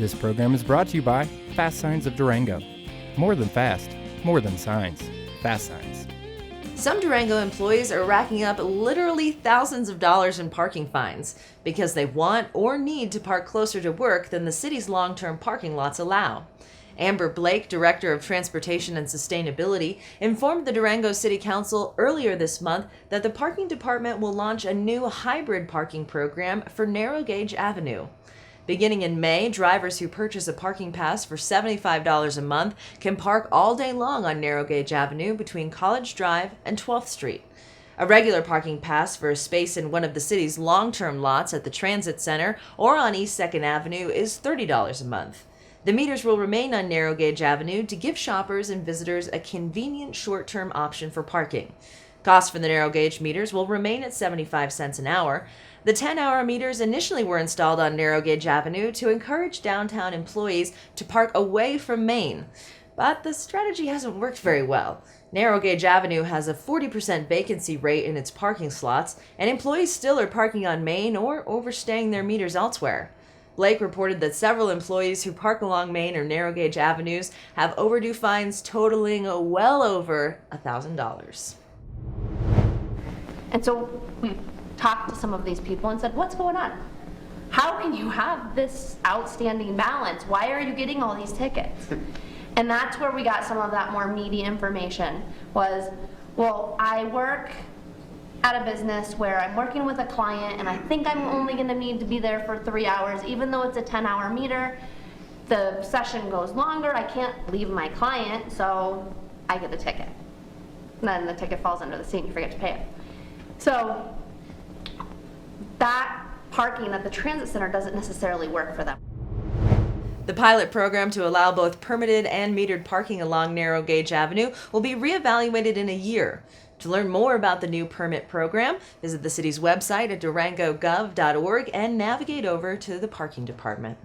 This program is brought to you by Fast Signs of Durango. More than fast, more than signs. Fast Signs. Some Durango employees are racking up literally thousands of dollars in parking fines because they want or need to park closer to work than the city's long-term parking lots allow. Amber Blake, Director of Transportation and Sustainability, informed the Durango City Council earlier this month that the parking department will launch a new hybrid parking program for Narrow Gauge Avenue. Beginning in May, drivers who purchase a parking pass for $75 a month can park all day long on Narrow Gauge Avenue between College Drive and 12th Street. A regular parking pass for a space in one of the city's long-term lots at the Transit Center or on East 2nd Avenue is $30 a month. The meters will remain on Narrow Gauge Avenue to give shoppers and visitors a convenient short-term option for parking. Costs for the narrow gauge meters will remain at 75 cents an hour. The 10-hour meters initially were installed on Narrow Gauge Avenue to encourage downtown employees to park away from Main. But the strategy hasn't worked very well. Narrow Gauge Avenue has a 40% vacancy rate in its parking slots, and employees still are parking on Main or overstaying their meters elsewhere. Blake reported that several employees who park along Main or Narrow Gauge Avenues have overdue fines totaling well over $1,000. And so we talked to some of these people and said, what's going on? How can you have this outstanding balance? Why are you getting all these tickets? And that's where we got some of that more meaty information was, well, I work at a business where I'm working with a client and I think I'm only gonna need to be there for 3 hours, even though it's a 10-hour meter. The session goes longer, I can't leave my client, so I get the ticket. And then the ticket falls under the seat and you forget to pay it. So that parking at the transit center doesn't necessarily work for them. The pilot program to allow both permitted and metered parking along Narrow Gauge Avenue will be reevaluated in a year. To learn more about the new permit program, visit the city's website at durangogov.org and navigate over to the parking department.